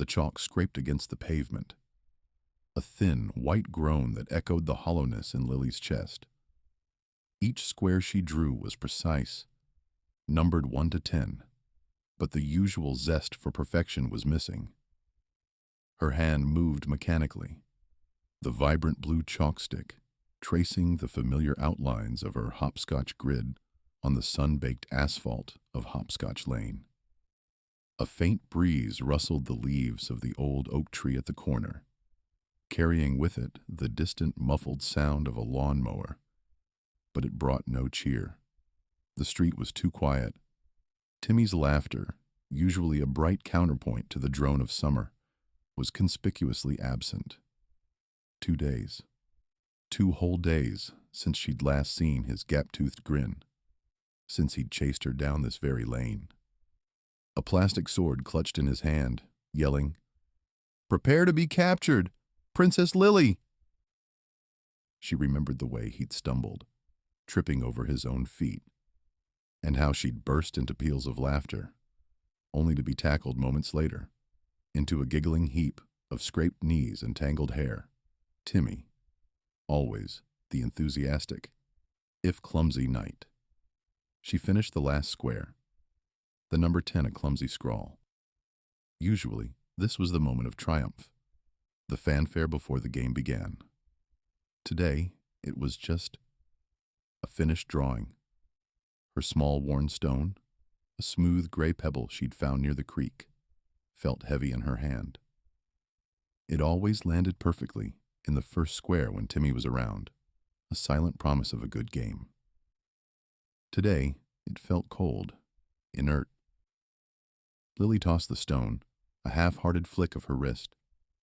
The chalk scraped against the pavement, a thin, white groan that echoed the hollowness in Lily's chest. Each square she drew was precise, numbered 1 to 10, but the usual zest for perfection was missing. Her hand moved mechanically, the vibrant blue chalk stick tracing the familiar outlines of her hopscotch grid on the sun-baked asphalt of Hopscotch Lane. A faint breeze rustled the leaves of the old oak tree at the corner, carrying with it the distant muffled sound of a lawnmower, but it brought no cheer. The street was too quiet. Timmy's laughter, usually a bright counterpoint to the drone of summer, was conspicuously absent. 2 days. 2 whole days since she'd last seen his gap-toothed grin, since he'd chased her down this very lane. A plastic sword clutched in his hand, yelling, "Prepare to be captured! Princess Lily!" She remembered the way he'd stumbled, tripping over his own feet, and how she'd burst into peals of laughter, only to be tackled moments later into a giggling heap of scraped knees and tangled hair. Timmy, always the enthusiastic, if clumsy knight. She finished the last square, the number 10 a clumsy scrawl. Usually, this was the moment of triumph, the fanfare before the game began. Today, it was just a finished drawing. Her small worn stone, a smooth gray pebble she'd found near the creek, felt heavy in her hand. It always landed perfectly in the first square when Timmy was around, a silent promise of a good game. Today, it felt cold, inert. Lily tossed the stone, a half-hearted flick of her wrist.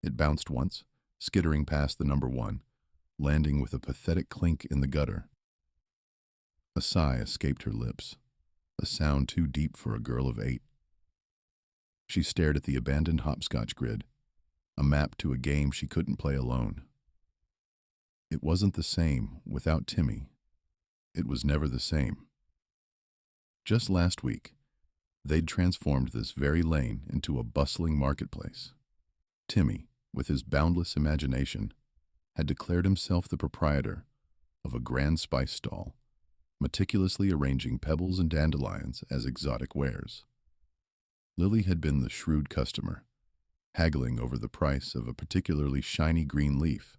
It bounced once, skittering past the number 1, landing with a pathetic clink in the gutter. A sigh escaped her lips, a sound too deep for a girl of 8. She stared at the abandoned hopscotch grid, a map to a game she couldn't play alone. It wasn't the same without Timmy. It was never the same. Just last week, they'd transformed this very lane into a bustling marketplace. Timmy, with his boundless imagination, had declared himself the proprietor of a grand spice stall, meticulously arranging pebbles and dandelions as exotic wares. Lily had been the shrewd customer, haggling over the price of a particularly shiny green leaf,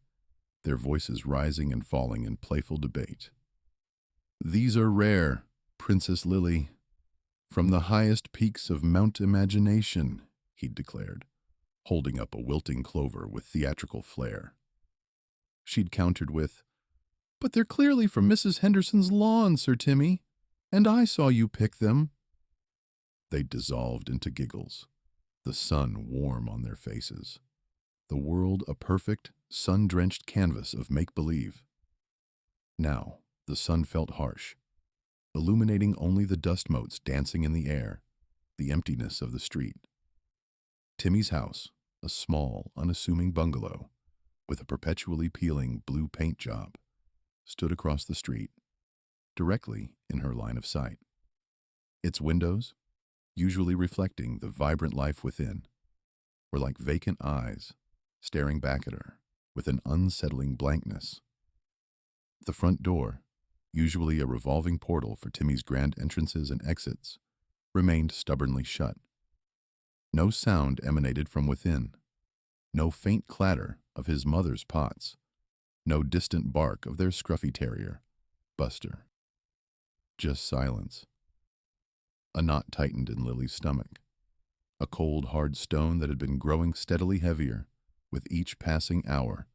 their voices rising and falling in playful debate. "These are rare, Princess Lily, from the highest peaks of Mount Imagination," he'd declared, holding up a wilting clover with theatrical flair. She'd countered with, "But they're clearly from Mrs. Henderson's lawn, Sir Timmy, and I saw you pick them." They dissolved into giggles, the sun warm on their faces, the world a perfect, sun-drenched canvas of make-believe. Now, the sun felt harsh, illuminating only the dust motes dancing in the air, the emptiness of the street. Timmy's house, a small, unassuming bungalow, with a perpetually peeling blue paint job, stood across the street, directly in her line of sight. Its windows, usually reflecting the vibrant life within, were like vacant eyes staring back at her with an unsettling blankness. The front door, usually a revolving portal for Timmy's grand entrances and exits, remained stubbornly shut. No sound emanated from within, no faint clatter of his mother's pots, no distant bark of their scruffy terrier, Buster. Just silence. A knot tightened in Lily's stomach, a cold, hard stone that had been growing steadily heavier with each passing hour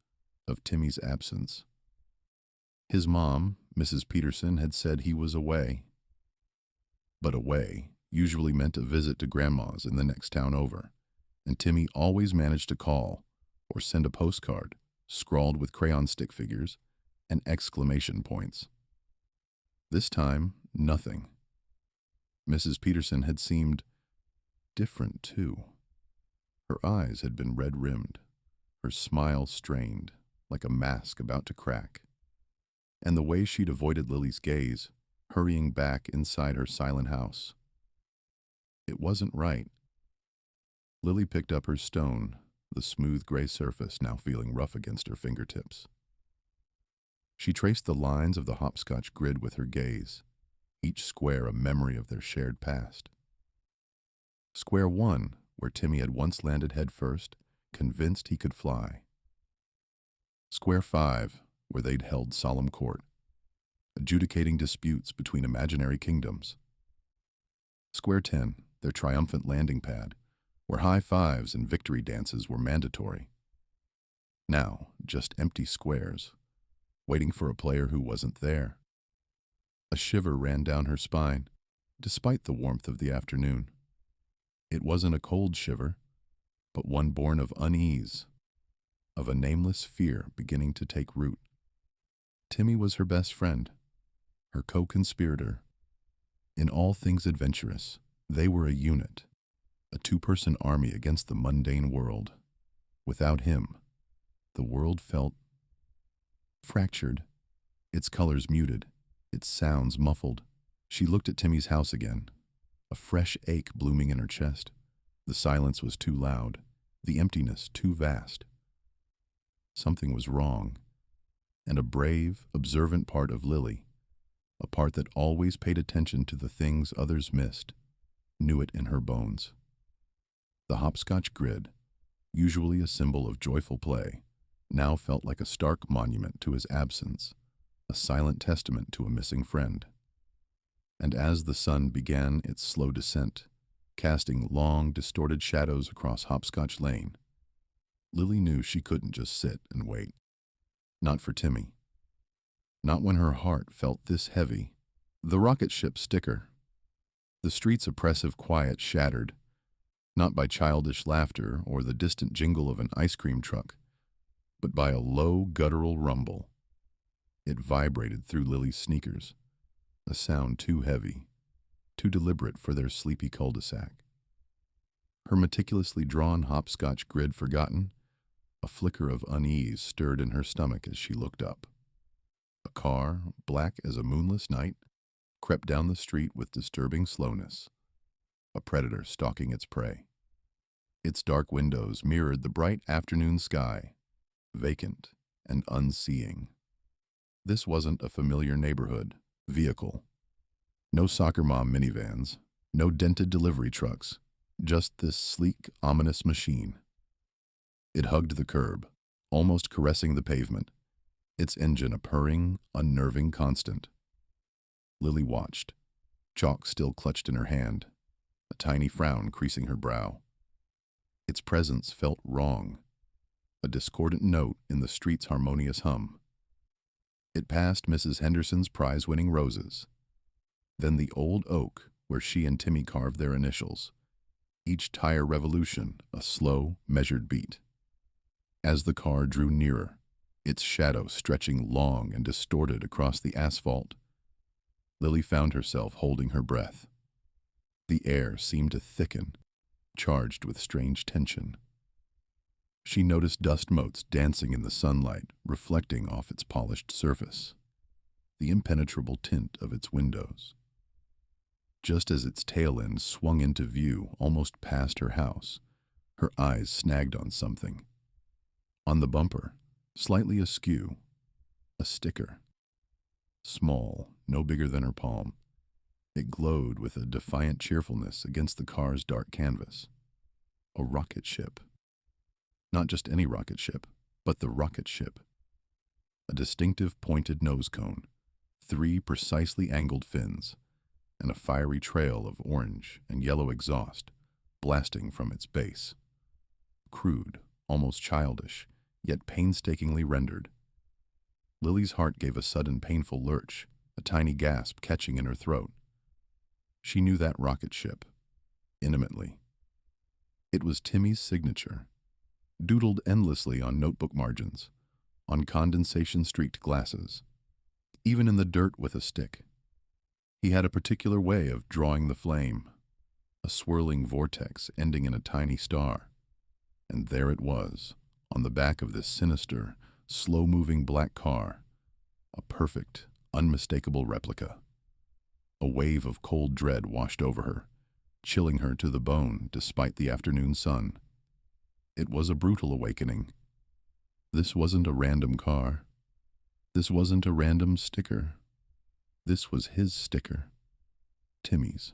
of Timmy's absence. His mom, Mrs. Peterson, had said he was away. But away usually meant a visit to Grandma's in the next town over, and Timmy always managed to call or send a postcard scrawled with crayon stick figures and exclamation points. This time, nothing. Mrs. Peterson had seemed different, too. Her eyes had been red-rimmed, her smile strained, like a mask about to crack. And the way she'd avoided Lily's gaze, hurrying back inside her silent house. It wasn't right. Lily picked up her stone, the smooth gray surface now feeling rough against her fingertips. She traced the lines of the hopscotch grid with her gaze, each square a memory of their shared past. Square 1, where Timmy had once landed headfirst, convinced he could fly. Square 5, where they'd held solemn court, adjudicating disputes between imaginary kingdoms. Square 10, their triumphant landing pad, where high fives and victory dances were mandatory. Now, just empty squares, waiting for a player who wasn't there. A shiver ran down her spine, despite the warmth of the afternoon. It wasn't a cold shiver, but one born of unease, of a nameless fear beginning to take root. Timmy was her best friend, her co-conspirator. In all things adventurous, they were a unit, a two-person army against the mundane world. Without him, the world felt fractured, its colors muted, its sounds muffled. She looked at Timmy's house again, a fresh ache blooming in her chest. The silence was too loud, the emptiness too vast. Something was wrong, and a brave, observant part of Lily, a part that always paid attention to the things others missed, knew it in her bones. The hopscotch grid, usually a symbol of joyful play, now felt like a stark monument to his absence, a silent testament to a missing friend. And as the sun began its slow descent, casting long, distorted shadows across Hopscotch Lane, Lily knew she couldn't just sit and wait. Not for Timmy. Not when her heart felt this heavy. The rocket ship sticker. The street's oppressive quiet shattered, not by childish laughter or the distant jingle of an ice cream truck, but by a low, guttural rumble. It vibrated through Lily's sneakers, a sound too heavy, too deliberate for their sleepy cul-de-sac. Her meticulously drawn hopscotch grid forgotten, a flicker of unease stirred in her stomach as she looked up. A car, black as a moonless night, crept down the street with disturbing slowness, a predator stalking its prey. Its dark windows mirrored the bright afternoon sky, vacant and unseeing. This wasn't a familiar neighborhood vehicle. No soccer mom minivans, no dented delivery trucks, just this sleek, ominous machine. It hugged the curb, almost caressing the pavement, its engine a purring, unnerving constant. Lily watched, chalk still clutched in her hand, a tiny frown creasing her brow. Its presence felt wrong, a discordant note in the street's harmonious hum. It passed Mrs. Henderson's prize-winning roses, then the old oak where she and Timmy carved their initials, each tire revolution a slow, measured beat. As the car drew nearer, its shadow stretching long and distorted across the asphalt, Lily found herself holding her breath. The air seemed to thicken, charged with strange tension. She noticed dust motes dancing in the sunlight, reflecting off its polished surface, the impenetrable tint of its windows. Just as its tail end swung into view almost past her house, her eyes snagged on something. On the bumper, slightly askew, a sticker. Small, no bigger than her palm. It glowed with a defiant cheerfulness against the car's dark canvas. A rocket ship. Not just any rocket ship, but the rocket ship. A distinctive pointed nose cone, 3 precisely angled fins, and a fiery trail of orange and yellow exhaust blasting from its base. Crude, almost childish, yet painstakingly rendered. Lily's heart gave a sudden painful lurch, a tiny gasp catching in her throat. She knew that rocket ship, intimately. It was Timmy's signature, doodled endlessly on notebook margins, on condensation-streaked glasses, even in the dirt with a stick. He had a particular way of drawing the flame, a swirling vortex ending in a tiny star. And there it was, on the back of this sinister, slow-moving black car, a perfect, unmistakable replica. A wave of cold dread washed over her, chilling her to the bone despite the afternoon sun. It was a brutal awakening. This wasn't a random car. This wasn't a random sticker. This was his sticker. Timmy's.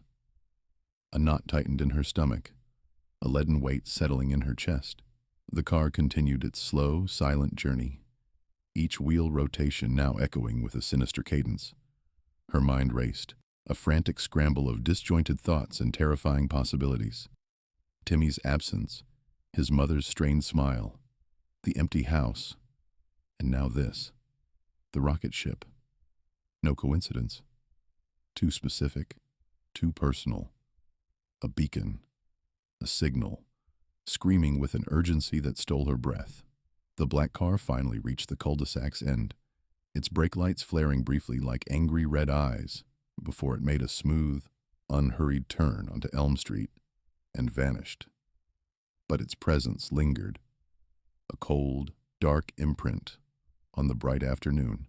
A knot tightened in her stomach, a leaden weight settling in her chest. The car continued its slow, silent journey, each wheel rotation now echoing with a sinister cadence. Her mind raced, a frantic scramble of disjointed thoughts and terrifying possibilities. Timmy's absence, his mother's strained smile, the empty house, and now this, the rocket ship. No coincidence. Too specific, too personal. A beacon, a signal, screaming with an urgency that stole her breath. The black car finally reached the cul-de-sac's end, its brake lights flaring briefly like angry red eyes before it made a smooth, unhurried turn onto Elm Street and vanished. But its presence lingered, a cold, dark imprint on the bright afternoon.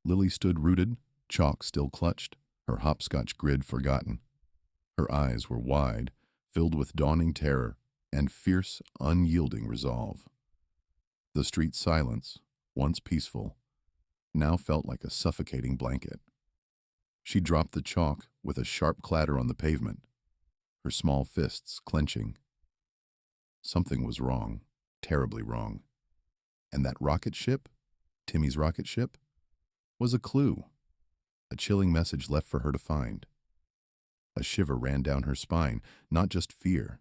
Lily stood rooted, chalk still clutched, her hopscotch grid forgotten. Her eyes were wide, filled with dawning terror and fierce, unyielding resolve. The street's silence, once peaceful, now felt like a suffocating blanket. She dropped the chalk with a sharp clatter on the pavement, her small fists clenching. Something was wrong, terribly wrong. And that rocket ship, Timmy's rocket ship, was a clue, a chilling message left for her to find. A shiver ran down her spine, not just fear,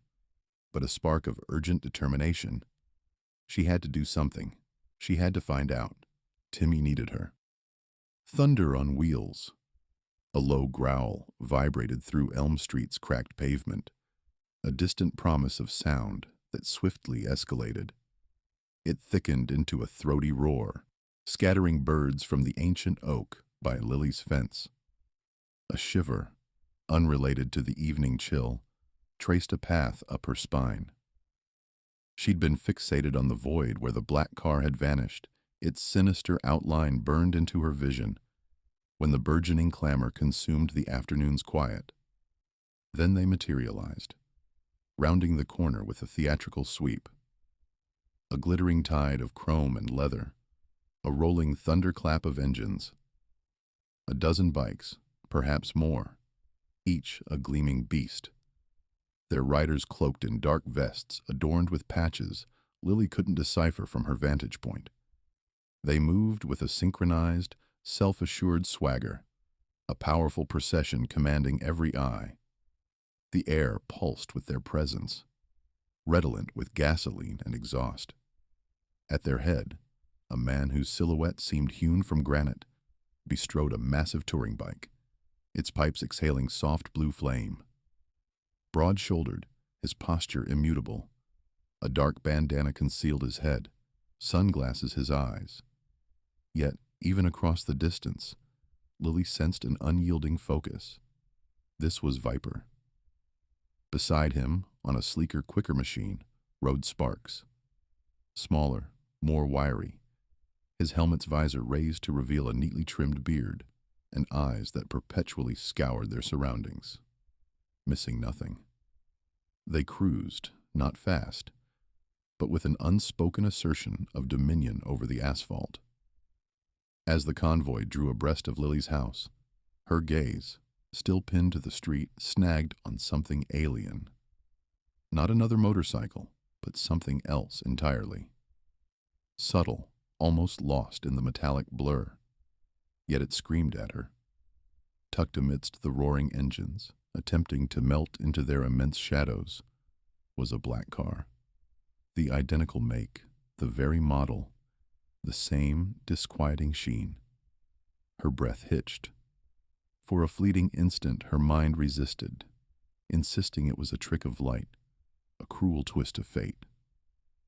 but a spark of urgent determination. She had to do something. She had to find out. Timmy needed her. Thunder on wheels. A low growl vibrated through Elm Street's cracked pavement, a distant promise of sound that swiftly escalated. It thickened into a throaty roar, scattering birds from the ancient oak by Lily's fence. A shiver, unrelated to the evening chill, traced a path up her spine. She'd been fixated on the void where the black car had vanished, its sinister outline burned into her vision, when the burgeoning clamor consumed the afternoon's quiet. Then they materialized, rounding the corner with a theatrical sweep. A glittering tide of chrome and leather, a rolling thunderclap of engines. A dozen bikes, perhaps more, each a gleaming beast. Their riders cloaked in dark vests adorned with patches Lily couldn't decipher from her vantage point. They moved with a synchronized, self-assured swagger, a powerful procession commanding every eye. The air pulsed with their presence, redolent with gasoline and exhaust. At their head, a man whose silhouette seemed hewn from granite bestrode a massive touring bike, its pipes exhaling soft blue flame. Broad-shouldered, his posture immutable, a dark bandana concealed his head, sunglasses his eyes. Yet, even across the distance, Lily sensed an unyielding focus. This was Viper. Beside him, on a sleeker, quicker machine, rode Sparks. Smaller, more wiry, his helmet's visor raised to reveal a neatly trimmed beard and eyes that perpetually scoured their surroundings, missing nothing. They cruised, not fast, but with an unspoken assertion of dominion over the asphalt. As the convoy drew abreast of Lily's house, her gaze, still pinned to the street, snagged on something alien. Not another motorcycle, but something else entirely. Subtle, almost lost in the metallic blur, yet it screamed at her. Tucked amidst the roaring engines, attempting to melt into their immense shadows, was a black car. The identical make, the very model, the same disquieting sheen. Her breath hitched. For a fleeting instant her mind resisted, insisting it was a trick of light, a cruel twist of fate.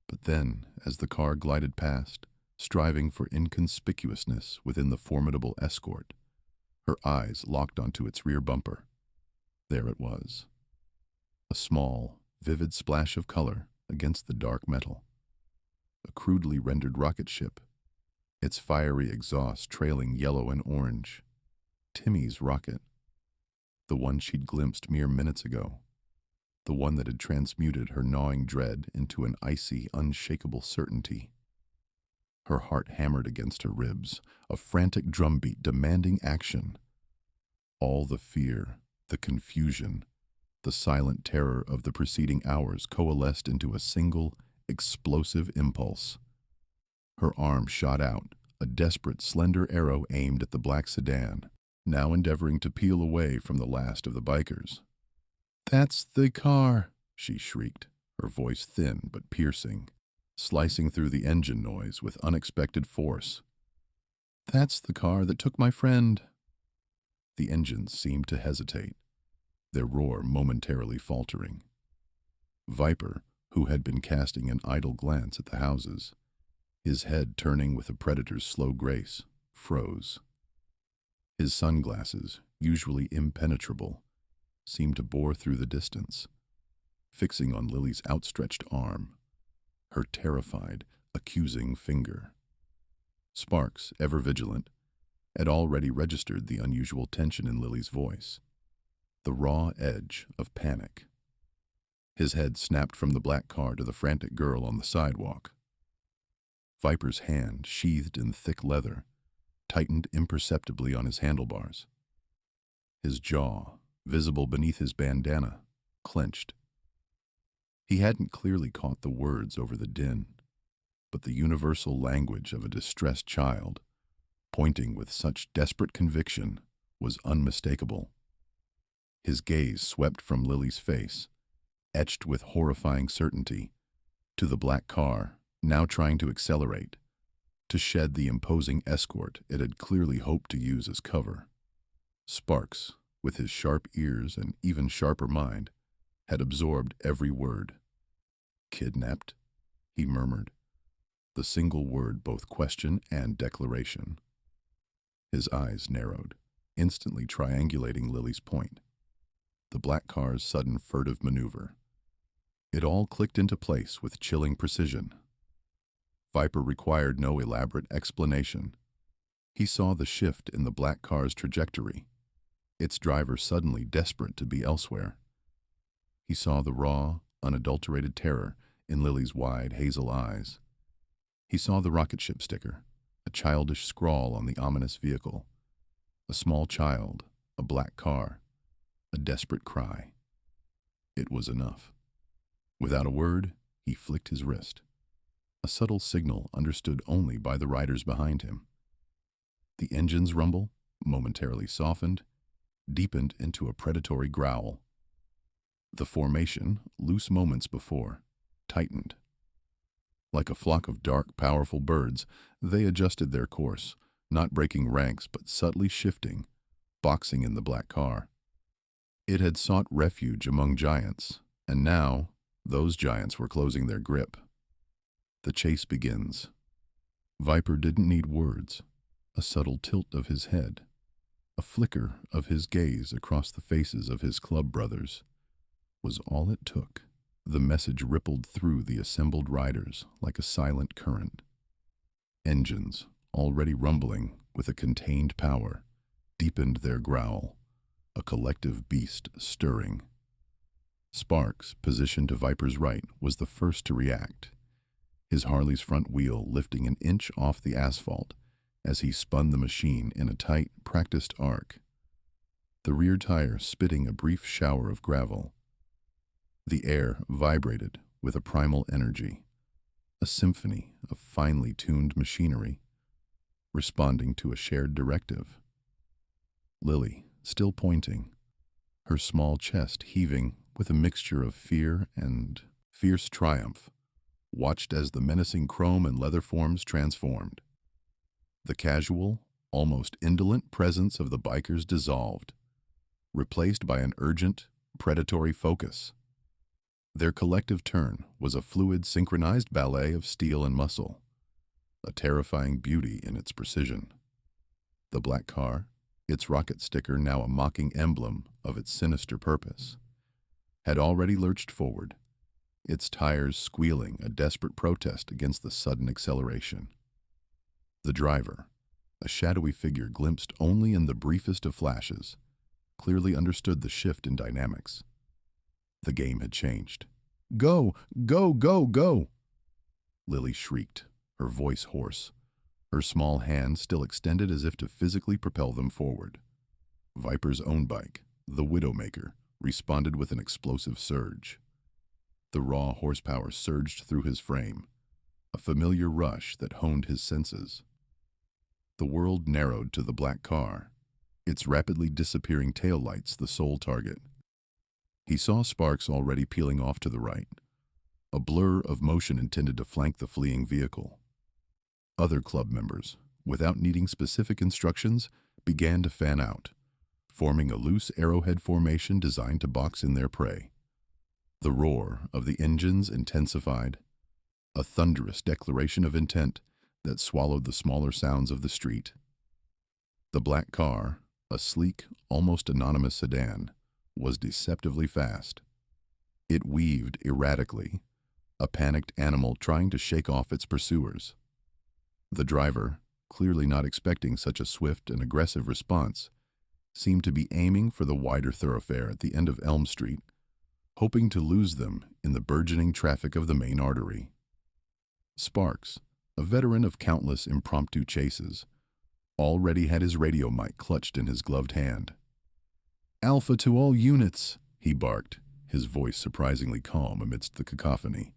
But then, as the car glided past, striving for inconspicuousness within the formidable escort, her eyes locked onto its rear bumper. There it was. A small, vivid splash of color against the dark metal. A crudely rendered rocket ship, its fiery exhaust trailing yellow and orange. Timmy's rocket. The one she'd glimpsed mere minutes ago, the one that had transmuted her gnawing dread into an icy, unshakable certainty. Her heart hammered against her ribs, a frantic drumbeat demanding action. All the fear, the confusion, the silent terror of the preceding hours coalesced into a single, explosive impulse. Her arm shot out, a desperate, slender arrow aimed at the black sedan, now endeavoring to peel away from the last of the bikers. "That's the car!" she shrieked, her voice thin but piercing, slicing through the engine noise with unexpected force. "That's the car that took my friend!" The engines seemed to hesitate, their roar momentarily faltering. Viper, who had been casting an idle glance at the houses, his head turning with a predator's slow grace, froze. His sunglasses, usually impenetrable, seemed to bore through the distance, fixing on Lily's outstretched arm, her terrified, accusing finger. Sparks, ever vigilant, had already registered the unusual tension in Lily's voice, the raw edge of panic. His head snapped from the black car to the frantic girl on the sidewalk. Viper's hand, sheathed in thick leather, tightened imperceptibly on his handlebars. His jaw, visible beneath his bandana, clenched. He hadn't clearly caught the words over the din, but the universal language of a distressed child, pointing with such desperate conviction, was unmistakable. His gaze swept from Lily's face, etched with horrifying certainty, to the black car, now trying to accelerate, to shed the imposing escort it had clearly hoped to use as cover. Sparks, with his sharp ears and even sharper mind, had absorbed every word. "Kidnapped?" he murmured, the single word both question and declaration. His eyes narrowed, instantly triangulating Lily's point. The black car's sudden furtive maneuver. It all clicked into place with chilling precision. Viper required no elaborate explanation. He saw the shift in the black car's trajectory, its driver suddenly desperate to be elsewhere. He saw the raw, unadulterated terror in Lily's wide hazel eyes. He saw the rocket ship sticker, a childish scrawl on the ominous vehicle. A small child, a black car, a desperate cry. It was enough. Without a word, he flicked his wrist, a subtle signal understood only by the riders behind him. The engine's rumble, momentarily softened, deepened into a predatory growl. The formation, loose moments before, tightened. Like a flock of dark, powerful birds, they adjusted their course, not breaking ranks but subtly shifting, boxing in the black car. It had sought refuge among giants, and now those giants were closing their grip. The chase begins. Viper didn't need words. A subtle tilt of his head, a flicker of his gaze across the faces of his club brothers, was all it took. The message rippled through the assembled riders like a silent current. Engines, already rumbling with a contained power, deepened their growl, a collective beast stirring. Sparks, positioned to Viper's right, was the first to react, his Harley's front wheel lifting an inch off the asphalt as he spun the machine in a tight, practiced arc, the rear tire spitting a brief shower of gravel. The air vibrated with a primal energy, a symphony of finely tuned machinery, responding to a shared directive. Lily, still pointing, her small chest heaving with a mixture of fear and fierce triumph, watched as the menacing chrome and leather forms transformed. The casual, almost indolent presence of the bikers dissolved, replaced by an urgent, predatory focus. Their collective turn was a fluid, synchronized ballet of steel and muscle, a terrifying beauty in its precision. The black car, its rocket sticker now a mocking emblem of its sinister purpose, had already lurched forward, its tires squealing a desperate protest against the sudden acceleration. The driver, a shadowy figure glimpsed only in the briefest of flashes, clearly understood the shift in dynamics. The game had changed. Go! Go! Go! Go! Lily shrieked, her voice hoarse, her small hands still extended as if to physically propel them forward. Viper's own bike, the Widowmaker, responded with an explosive surge. The raw horsepower surged through his frame, a familiar rush that honed his senses. The world narrowed to the black car, its rapidly disappearing taillights the sole target. He saw sparks already peeling off to the right, a blur of motion intended to flank the fleeing vehicle. Other club members, without needing specific instructions, began to fan out, forming a loose arrowhead formation designed to box in their prey. The roar of the engines intensified, a thunderous declaration of intent that swallowed the smaller sounds of the street. The black car, a sleek, almost anonymous sedan, was deceptively fast. It weaved erratically, a panicked animal trying to shake off its pursuers. The driver, clearly not expecting such a swift and aggressive response, seemed to be aiming for the wider thoroughfare at the end of Elm Street, hoping to lose them in the burgeoning traffic of the main artery. Sparks, a veteran of countless impromptu chases, already had his radio mic clutched in his gloved hand. "Alpha to all units," he barked, his voice surprisingly calm amidst the cacophony.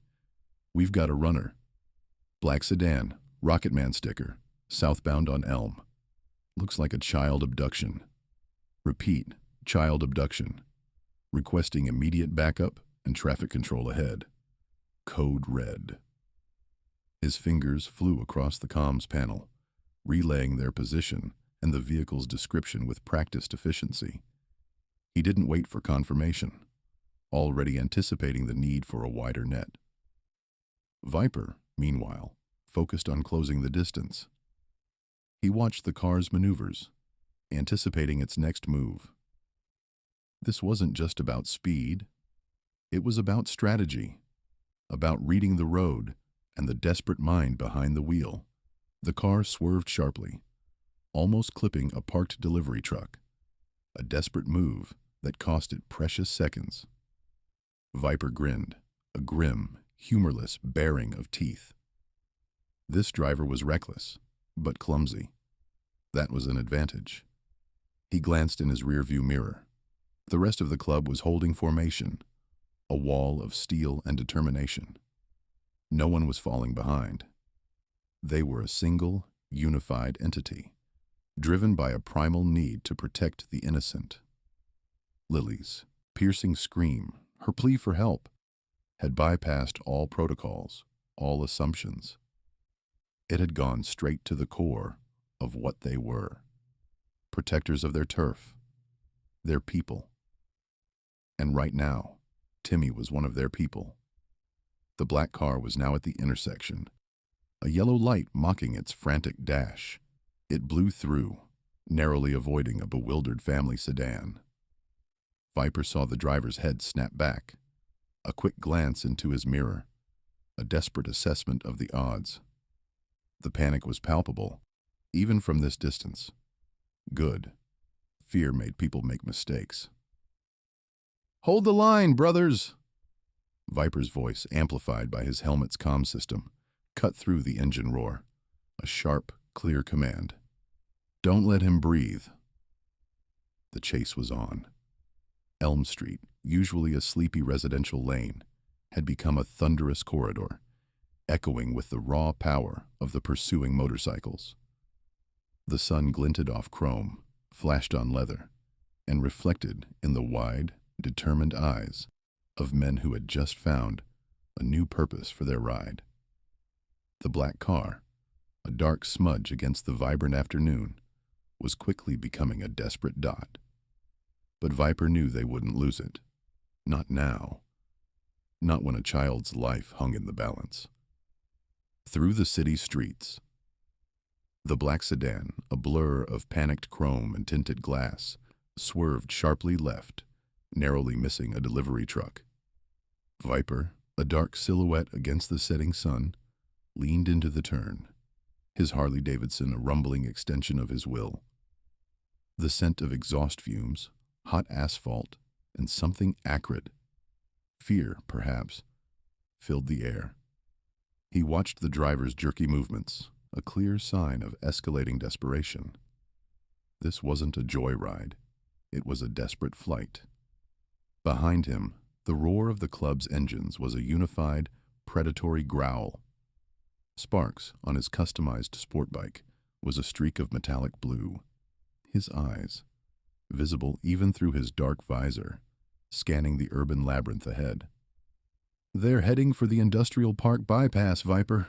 "We've got a runner. Black sedan, Rocketman sticker, southbound on Elm. Looks like a child abduction. Repeat, child abduction. Requesting immediate backup and traffic control ahead. Code red." His fingers flew across the comms panel, relaying their position and the vehicle's description with practiced efficiency. He didn't wait for confirmation, already anticipating the need for a wider net. Viper, meanwhile, focused on closing the distance. He watched the car's maneuvers, anticipating its next move. This wasn't just about speed. It was about strategy, about reading the road and the desperate mind behind the wheel. The car swerved sharply, almost clipping a parked delivery truck, a desperate move that cost it precious seconds. Viper grinned, a grim, humorless baring of teeth. This driver was reckless, but clumsy. That was an advantage. He glanced in his rearview mirror. The rest of the club was holding formation, a wall of steel and determination. No one was falling behind. They were a single, unified entity, driven by a primal need to protect the innocent. Lily's piercing scream, her plea for help, had bypassed all protocols, all assumptions. It had gone straight to the core of what they were: protectors of their turf, their people. And right now, Timmy was one of their people. The black car was now at the intersection, a yellow light mocking its frantic dash. It blew through, narrowly avoiding a bewildered family sedan. Viper saw the driver's head snap back, a quick glance into his mirror, a desperate assessment of the odds. The panic was palpable, even from this distance. Good. Fear made people make mistakes. "Hold the line, brothers!" Viper's voice, amplified by his helmet's comm system, cut through the engine roar. A sharp, clear command. "Don't let him breathe." The chase was on. Elm Street, usually a sleepy residential lane, had become a thunderous corridor, echoing with the raw power of the pursuing motorcycles. The sun glinted off chrome, flashed on leather, and reflected in the wide, determined eyes of men who had just found a new purpose for their ride. The black car, a dark smudge against the vibrant afternoon, was quickly becoming a desperate dot. But Viper knew they wouldn't lose it. Not now. Not when a child's life hung in the balance. Through the city streets, the black sedan, a blur of panicked chrome and tinted glass, swerved sharply left, narrowly missing a delivery truck. Viper, a dark silhouette against the setting sun, leaned into the turn, his Harley-Davidson a rumbling extension of his will. The scent of exhaust fumes, hot asphalt, and something acrid, Fear, perhaps, filled the air. He watched the driver's jerky movements, a clear sign of escalating desperation. This wasn't a joyride. It was a desperate flight. Behind him, the roar of the club's engines was a unified, predatory growl. Sparks, on his customized sport bike, was a streak of metallic blue. His eyes, visible even through his dark visor, scanning the urban labyrinth ahead. "They're heading for the industrial park bypass, Viper."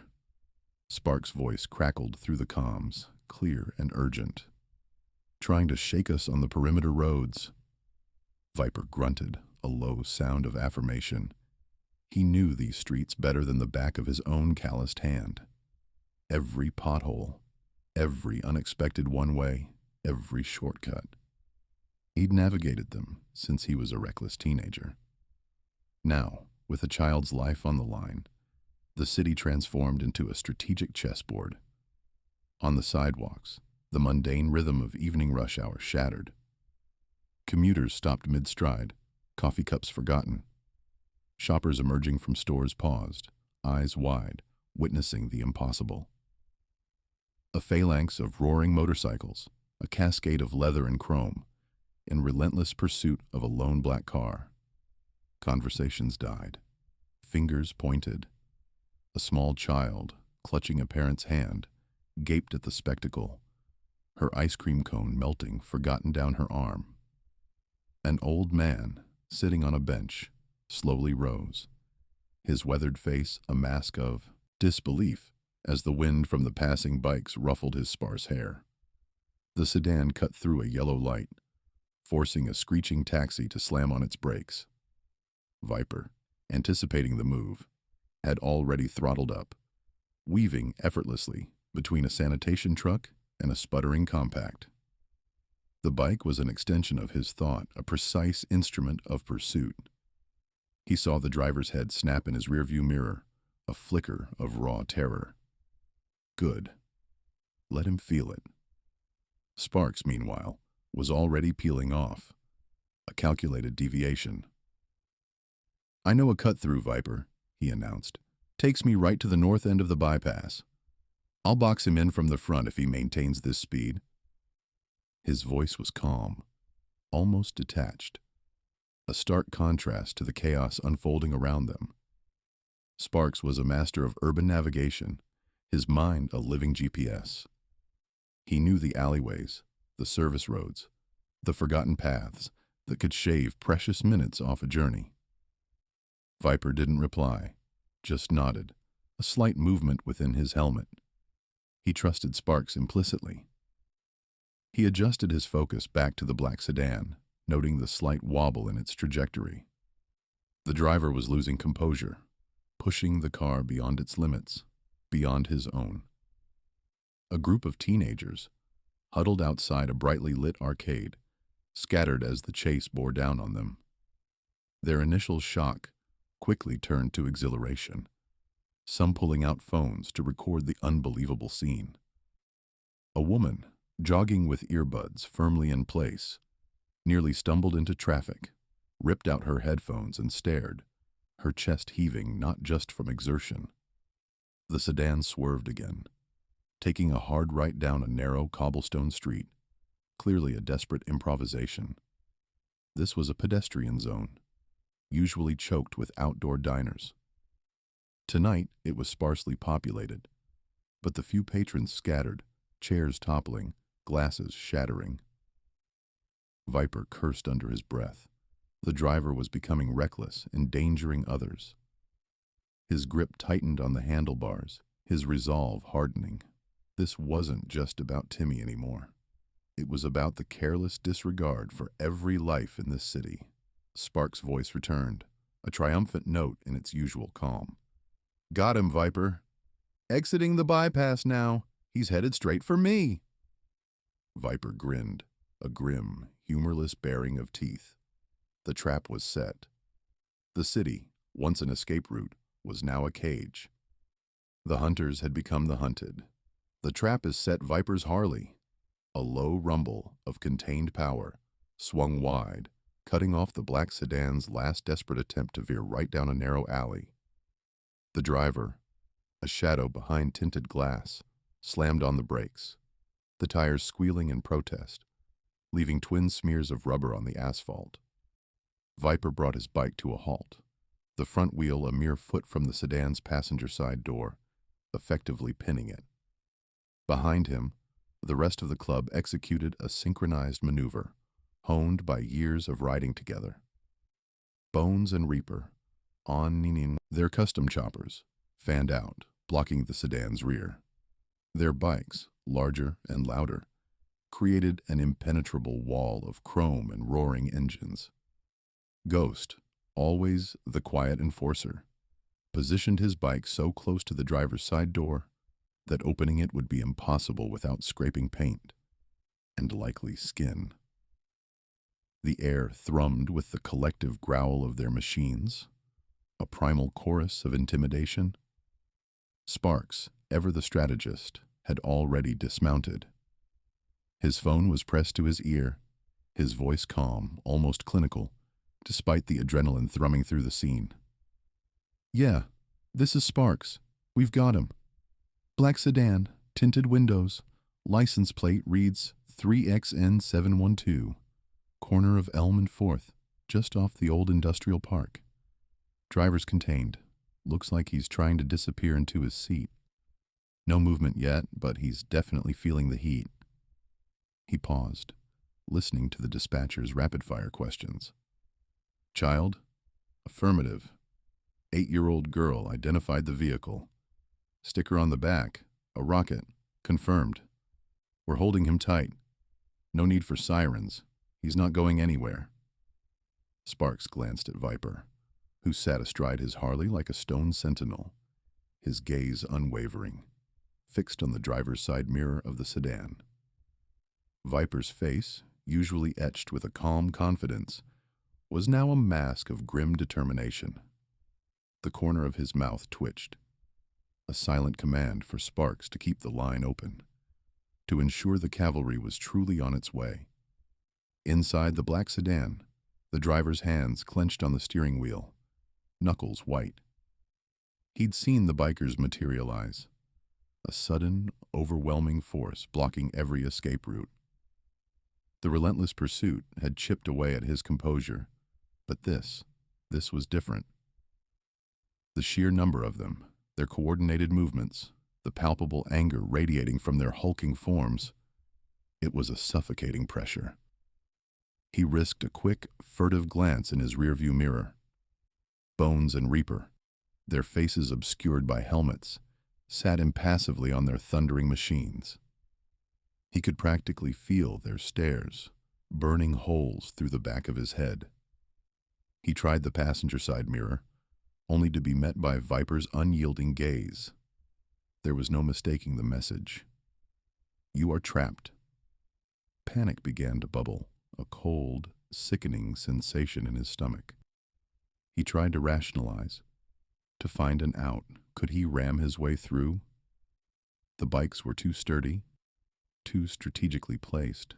Sparks' voice crackled through the comms, clear and urgent. "Trying to shake us on the perimeter roads." Viper grunted, a low sound of affirmation. He knew these streets better than the back of his own calloused hand. Every pothole, every unexpected one-way, every shortcut. He'd navigated them since he was a reckless teenager. Now, with a child's life on the line, the city transformed into a strategic chessboard. On the sidewalks, the mundane rhythm of evening rush hour shattered. Commuters stopped mid-stride, coffee cups forgotten. Shoppers emerging from stores paused, eyes wide, witnessing the impossible. A phalanx of roaring motorcycles, a cascade of leather and chrome, in relentless pursuit of a lone black car. Conversations died. Fingers pointed. A small child, clutching a parent's hand, gaped at the spectacle, her ice cream cone melting forgotten down her arm. An old man, sitting on a bench, slowly rose, his weathered face a mask of disbelief as the wind from the passing bikes ruffled his sparse hair. The sedan cut through a yellow light, forcing a screeching taxi to slam on its brakes. Viper, anticipating the move, had already throttled up, weaving effortlessly between a sanitation truck and a sputtering compact. The bike was an extension of his thought, a precise instrument of pursuit. He saw the driver's head snap in his rearview mirror, a flicker of raw terror. Good. Let him feel it. Sparks, meanwhile, was already peeling off, a calculated deviation. "I know a cut-through, Viper," he announced. "Takes me right to the north end of the bypass. I'll box him in from the front if he maintains this speed." His voice was calm, almost detached, a stark contrast to the chaos unfolding around them. Sparks was a master of urban navigation, his mind a living GPS. He knew the alleyways, the service roads, the forgotten paths that could shave precious minutes off a journey. Viper didn't reply, just nodded, a slight movement within his helmet. He trusted Sparks implicitly. He adjusted his focus back to the black sedan, noting the slight wobble in its trajectory. The driver was losing composure, pushing the car beyond its limits, beyond his own. A group of teenagers, huddled outside a brightly lit arcade, scattered as the chase bore down on them. Their initial shock quickly turned to exhilaration, some pulling out phones to record the unbelievable scene. A woman, jogging with earbuds firmly in place, nearly stumbled into traffic, ripped out her headphones and stared, her chest heaving not just from exertion. The sedan swerved again, taking a hard right down a narrow cobblestone street, clearly a desperate improvisation. This was a pedestrian zone, usually choked with outdoor diners. Tonight it was sparsely populated, but the few patrons scattered, chairs toppling, glasses shattering. Viper cursed under his breath. The driver was becoming reckless, endangering others. His grip tightened on the handlebars, his resolve hardening. This wasn't just about Timmy anymore. It was about the careless disregard for every life in this city. Sparks' voice returned, a triumphant note in its usual calm. "Got him, Viper. Exiting the bypass now. He's headed straight for me." Viper grinned, a grim, humorless baring of teeth. The trap was set. The city, once an escape route, was now a cage. The hunters had become the hunted. The trap is set. Viper's Harley, a low rumble of contained power, swung wide, cutting off the black sedan's last desperate attempt to veer right down a narrow alley. The driver, a shadow behind tinted glass, slammed on the brakes, the tires squealing in protest, leaving twin smears of rubber on the asphalt. Viper brought his bike to a halt, the front wheel a mere foot from the sedan's passenger side door, effectively pinning it. Behind him, the rest of the club executed a synchronized maneuver, honed by years of riding together. Bones and Reaper, on their custom choppers, fanned out, blocking the sedan's rear. Their bikes, larger and louder, created an impenetrable wall of chrome and roaring engines. Ghost, always the quiet enforcer, positioned his bike so close to the driver's side door that opening it would be impossible without scraping paint and likely skin. The air thrummed with the collective growl of their machines, a primal chorus of intimidation. Sparks, ever the strategist, had already dismounted. His phone was pressed to his ear, his voice calm, almost clinical, despite the adrenaline thrumming through the scene. "Yeah, this is Sparks. We've got him. Black sedan, tinted windows. License plate reads 3XN712. Corner of Elm and 4th, just off the old industrial park. Driver's contained. Looks like he's trying to disappear into his seat. No movement yet, but he's definitely feeling the heat." He paused, listening to the dispatcher's rapid-fire questions. "Child?" "Affirmative. 8-year-old girl identified the vehicle. Sticker on the back, a rocket. Confirmed. We're holding him tight. No need for sirens. He's not going anywhere." Sparks glanced at Viper, who sat astride his Harley like a stone sentinel, his gaze unwavering, fixed on the driver's side mirror of the sedan. Viper's face, usually etched with a calm confidence, was now a mask of grim determination. The corner of his mouth twitched, a silent command for Sparks to keep the line open, to ensure the cavalry was truly on its way. Inside the black sedan, the driver's hands clenched on the steering wheel, knuckles white. He'd seen the bikers materialize, a sudden, overwhelming force blocking every escape route. The relentless pursuit had chipped away at his composure, but this was different. The sheer number of them, their coordinated movements, the palpable anger radiating from their hulking forms, it was a suffocating pressure. He risked a quick, furtive glance in his rearview mirror. Bones and Reaper, their faces obscured by helmets, sat impassively on their thundering machines. He could practically feel their stares, burning holes through the back of his head. He tried the passenger side mirror, only to be met by Viper's unyielding gaze. There was no mistaking the message. "You are trapped." Panic began to bubble, a cold, sickening sensation in his stomach. He tried to rationalize, to find an out. Could he ram his way through? The bikes were too sturdy, too strategically placed.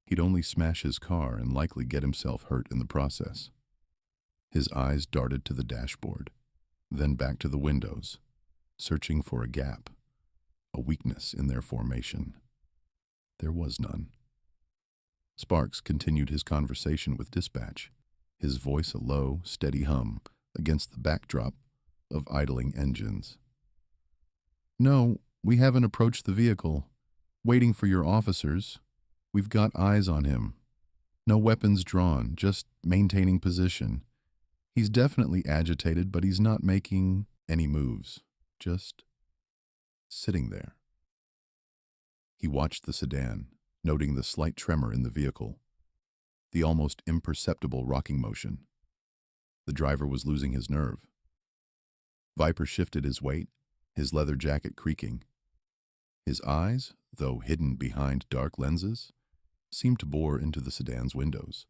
He'd only smash his car and likely get himself hurt in the process. His eyes darted to the dashboard, then back to the windows, searching for a gap, a weakness in their formation. There was none. Sparks continued his conversation with dispatch, his voice a low, steady hum against the backdrop of idling engines. "No, we haven't approached the vehicle. Waiting for your officers. We've got eyes on him. No weapons drawn, just maintaining position. He's definitely agitated, but he's not making any moves. Just sitting there." He watched the sedan, noting the slight tremor in the vehicle, the almost imperceptible rocking motion. The driver was losing his nerve. Viper shifted his weight, his leather jacket creaking. His eyes, though hidden behind dark lenses, seemed to bore into the sedan's windows.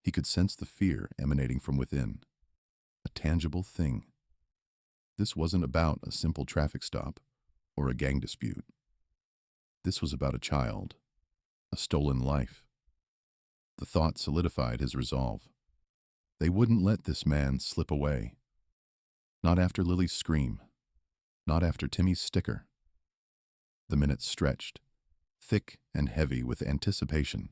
He could sense the fear emanating from within, a tangible thing. This wasn't about a simple traffic stop or a gang dispute. This was about a child, a stolen life. The thought solidified his resolve. They wouldn't let this man slip away. Not after Lily's scream. Not after Timmy's sticker. The minutes stretched, thick and heavy with anticipation.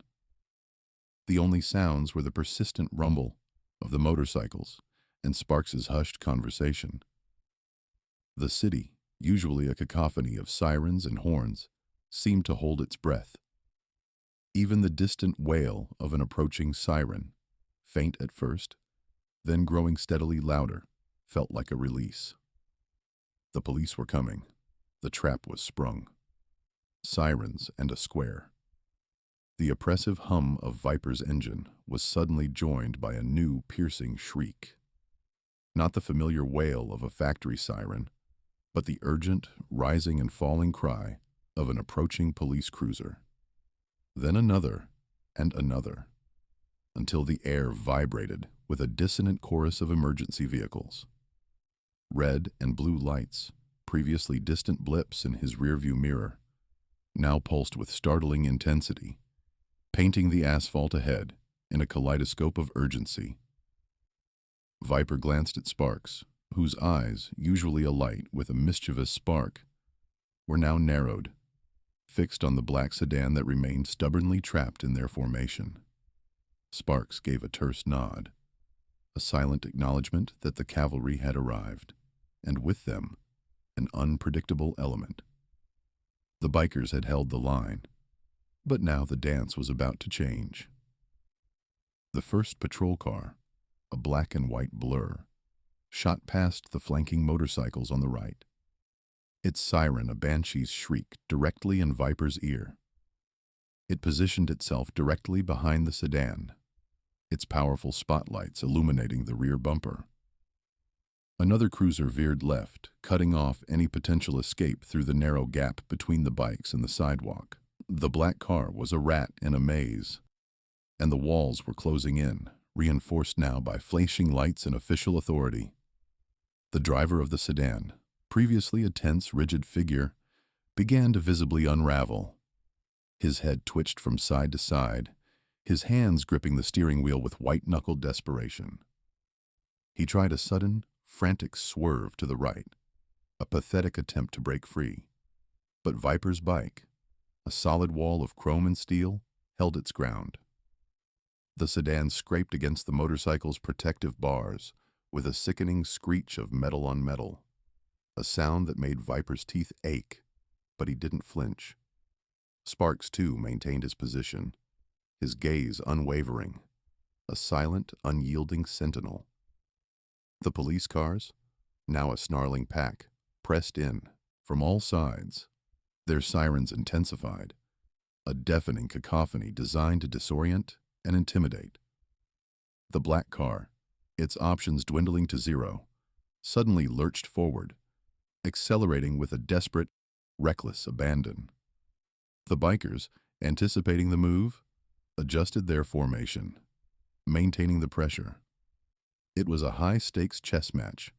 The only sounds were the persistent rumble of the motorcycles and Sparks's hushed conversation. The city, usually a cacophony of sirens and horns, seemed to hold its breath. Even the distant wail of an approaching siren, faint at first, then growing steadily louder, felt like a release. The police were coming. The trap was sprung. Sirens and a square. The oppressive hum of Viper's engine was suddenly joined by a new piercing shriek. Not the familiar wail of a factory siren, but the urgent, rising and falling cry of an approaching police cruiser. Then another and another, until the air vibrated with a dissonant chorus of emergency vehicles. Red and blue lights, previously distant blips in his rearview mirror, now pulsed with startling intensity, painting the asphalt ahead in a kaleidoscope of urgency. Viper glanced at Sparks, whose eyes, usually alight with a mischievous spark, were now narrowed, fixed on the black sedan that remained stubbornly trapped in their formation. Sparks gave a terse nod, a silent acknowledgement that the cavalry had arrived, and with them, an unpredictable element. The bikers had held the line, but now the dance was about to change. The first patrol car, a black and white blur, shot past the flanking motorcycles on the right. Its siren a banshee's shriek directly in Viper's ear. It positioned itself directly behind the sedan, its powerful spotlights illuminating the rear bumper. Another cruiser veered left, cutting off any potential escape through the narrow gap between the bikes and the sidewalk. The black car was a rat in a maze, and the walls were closing in, reinforced now by flashing lights and official authority. The driver of the sedan, previously a tense, rigid figure, began to visibly unravel. His head twitched from side to side, his hands gripping the steering wheel with white-knuckled desperation. He tried a sudden, frantic swerve to the right, a pathetic attempt to break free. But Viper's bike, a solid wall of chrome and steel, held its ground. The sedan scraped against the motorcycle's protective bars with a sickening screech of metal on metal, a sound that made Viper's teeth ache, but he didn't flinch. Sparks, too, maintained his position, his gaze unwavering, a silent, unyielding sentinel. The police cars, now a snarling pack, pressed in from all sides. Their sirens intensified, a deafening cacophony designed to disorient and intimidate. The black car, its options dwindling to zero, suddenly lurched forward, accelerating with a desperate, reckless abandon. The bikers, anticipating the move, adjusted their formation, maintaining the pressure. It was a high-stakes chess match,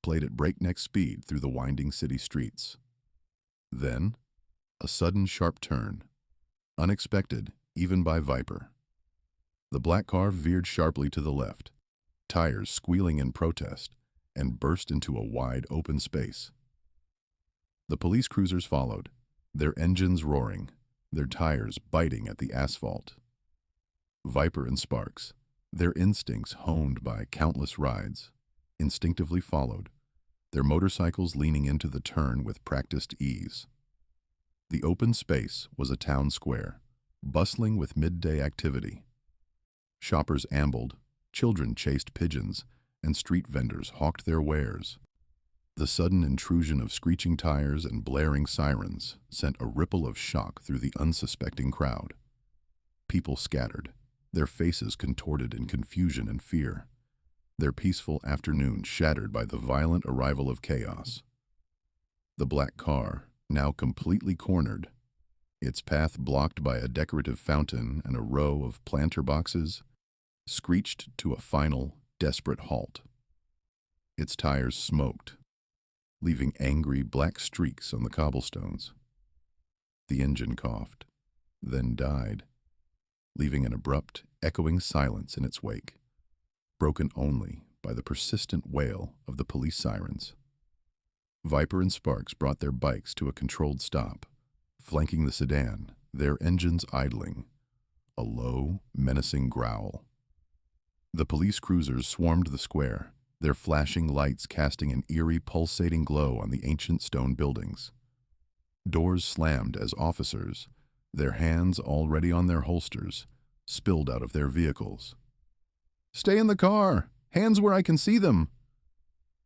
played at breakneck speed through the winding city streets. Then, a sudden sharp turn, unexpected even by Viper. The black car veered sharply to the left, tires squealing in protest, and burst into a wide open space. The police cruisers followed, their engines roaring, their tires biting at the asphalt. Viper and Sparks, their instincts honed by countless rides, instinctively followed, their motorcycles leaning into the turn with practiced ease. The open space was a town square, bustling with midday activity. Shoppers ambled, children chased pigeons, and street vendors hawked their wares. The sudden intrusion of screeching tires and blaring sirens sent a ripple of shock through the unsuspecting crowd. People scattered, their faces contorted in confusion and fear, their peaceful afternoon shattered by the violent arrival of chaos. The black car, now completely cornered, its path blocked by a decorative fountain and a row of planter boxes, screeched to a final, desperate halt. Its tires smoked, leaving angry black streaks on the cobblestones. The engine coughed, then died, leaving an abrupt, echoing silence in its wake, broken only by the persistent wail of the police sirens. Viper and Sparks brought their bikes to a controlled stop, flanking the sedan, their engines idling, a low, menacing growl. The police cruisers swarmed the square, their flashing lights casting an eerie, pulsating glow on the ancient stone buildings. Doors slammed as officers, their hands already on their holsters, spilled out of their vehicles. "Stay in the car! Hands where I can see them!"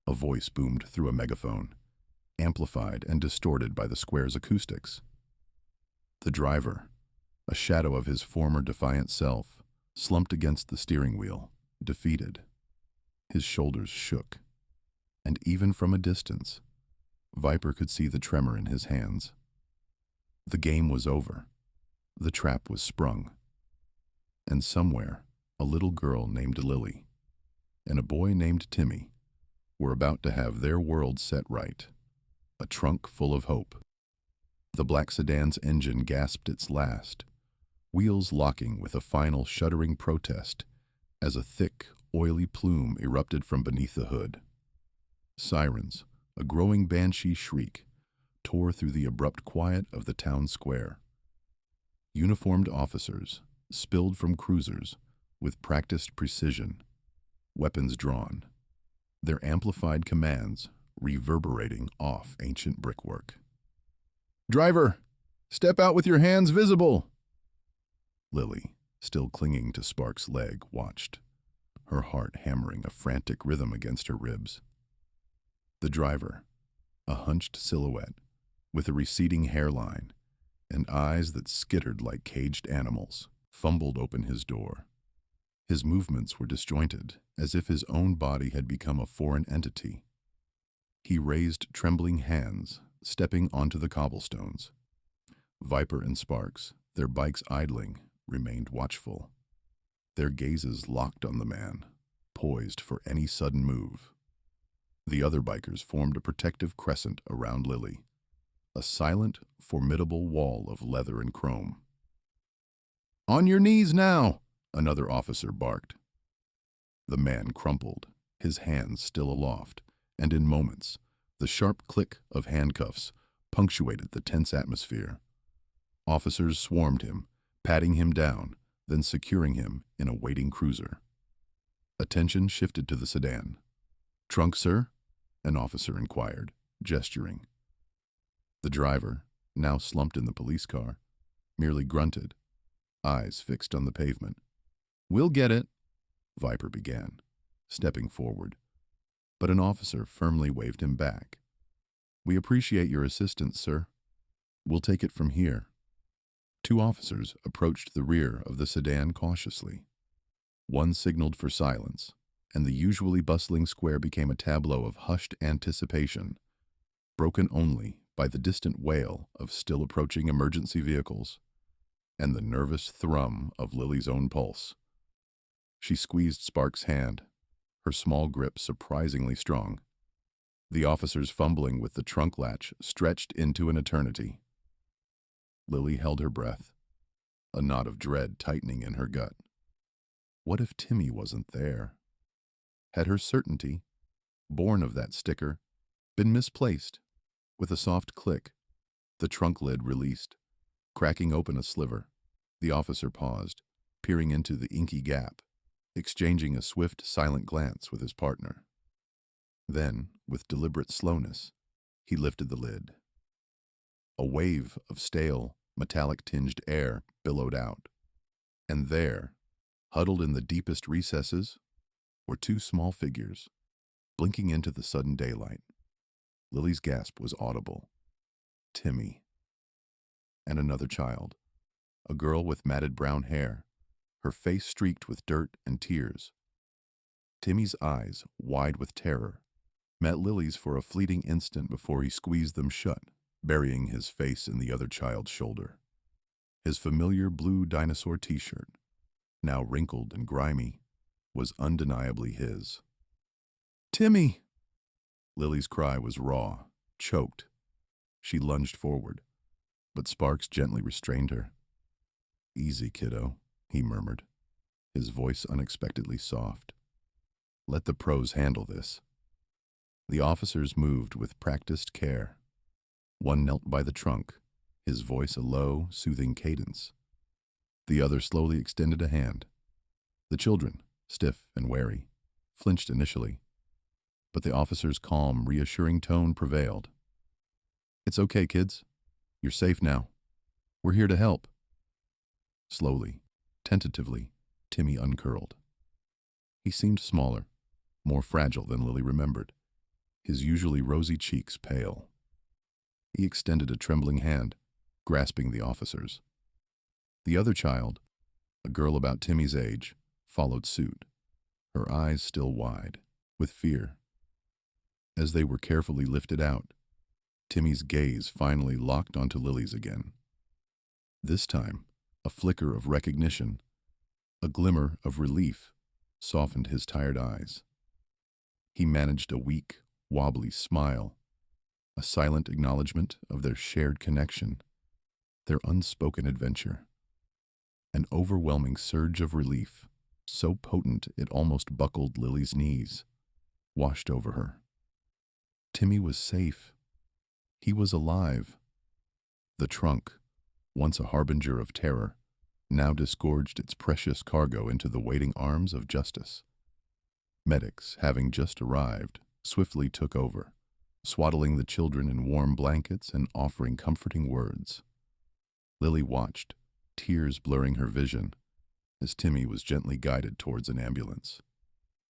A voice boomed through a megaphone, amplified and distorted by the square's acoustics. The driver, a shadow of his former defiant self, slumped against the steering wheel, defeated. His shoulders shook, and even from a distance, Viper could see the tremor in his hands. The game was over. The trap was sprung. And somewhere, a little girl named Lily and a boy named Timmy were about to have their world set right, a trunk full of hope. The black sedan's engine gasped its last, wheels locking with a final shuddering protest as a thick, oily plume erupted from beneath the hood. Sirens, a growing banshee shriek, tore through the abrupt quiet of the town square. Uniformed officers spilled from cruisers with practiced precision, weapons drawn, their amplified commands reverberating off ancient brickwork. "Driver, step out with your hands visible!" Lily, still clinging to Sparks' leg, watched, her heart hammering a frantic rhythm against her ribs. The driver, a hunched silhouette, with a receding hairline and eyes that skittered like caged animals, fumbled open his door. His movements were disjointed, as if his own body had become a foreign entity. He raised trembling hands, stepping onto the cobblestones. Viper and Sparks, their bikes idling, remained watchful, their gazes locked on the man, poised for any sudden move. The other bikers formed a protective crescent around Lily, a silent, formidable wall of leather and chrome. "On your knees now!" another officer barked. The man crumpled, his hands still aloft, and in moments, the sharp click of handcuffs punctuated the tense atmosphere. Officers swarmed him, patting him down, then securing him in a waiting cruiser. Attention shifted to the sedan. "Trunk, sir?" an officer inquired, gesturing. The driver, now slumped in the police car, merely grunted, eyes fixed on the pavement. "We'll get it," Viper began, stepping forward, but an officer firmly waved him back. "We appreciate your assistance, sir. We'll take it from here." Two officers approached the rear of the sedan cautiously. One signaled for silence, and the usually bustling square became a tableau of hushed anticipation, broken only by the distant wail of still approaching emergency vehicles and the nervous thrum of Lily's own pulse. She squeezed Sparks' hand, her small grip surprisingly strong. The officers fumbling with the trunk latch stretched into an eternity. Lily held her breath, a knot of dread tightening in her gut. What if Timmy wasn't there? Had her certainty, born of that sticker, been misplaced? With a soft click, the trunk lid released, cracking open a sliver. The officer paused, peering into the inky gap, exchanging a swift, silent glance with his partner. Then, with deliberate slowness, he lifted the lid. A wave of stale, metallic-tinged air billowed out, and there, huddled in the deepest recesses, were two small figures, blinking into the sudden daylight. Lily's gasp was audible. Timmy. And another child, a girl with matted brown hair, her face streaked with dirt and tears. Timmy's eyes, wide with terror, met Lily's for a fleeting instant before he squeezed them shut, burying his face in the other child's shoulder. His familiar blue dinosaur t-shirt, now wrinkled and grimy, was undeniably his. "Timmy!" Lily's cry was raw, choked. She lunged forward, but Sparks gently restrained her. "Easy, kiddo," he murmured, his voice unexpectedly soft. Let the pros handle this. The officers moved with practiced care. One knelt by the trunk, his voice a low, soothing cadence. The other slowly extended a hand. The children, stiff and wary, flinched initially, but the officer's calm, reassuring tone prevailed. It's okay, kids. You're safe now. We're here to help. Slowly, tentatively, Timmy uncurled. He seemed smaller, more fragile than Lily remembered, his usually rosy cheeks pale. He extended a trembling hand, grasping the officer's. The other child, a girl about Timmy's age, followed suit, her eyes still wide, with fear. As they were carefully lifted out, Timmy's gaze finally locked onto Lily's again. This time, a flicker of recognition, a glimmer of relief, softened his tired eyes. He managed a weak, wobbly smile, a silent acknowledgement of their shared connection, their unspoken adventure. An overwhelming surge of relief, so potent it almost buckled Lily's knees, washed over her. Timmy was safe. He was alive. The trunk, once a harbinger of terror, now disgorged its precious cargo into the waiting arms of justice. Medics, having just arrived, swiftly took over, swaddling the children in warm blankets and offering comforting words. Lily watched, tears blurring her vision, as Timmy was gently guided towards an ambulance.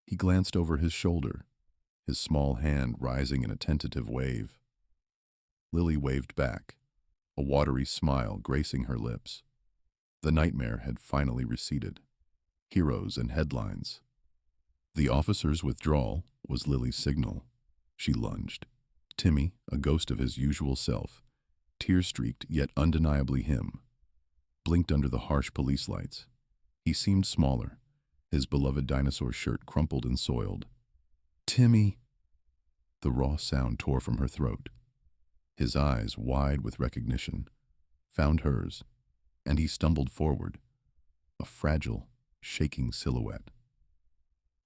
He glanced over his shoulder, his small hand rising in a tentative wave. Lily waved back, a watery smile gracing her lips. The nightmare had finally receded. Heroes and headlines. The officer's withdrawal was Lily's signal. She lunged. Timmy, a ghost of his usual self, tear-streaked yet undeniably him, blinked under the harsh police lights. He seemed smaller, his beloved dinosaur shirt crumpled and soiled. Timmy! The raw sound tore from her throat. His eyes, wide with recognition, found hers, and he stumbled forward, a fragile, shaking silhouette.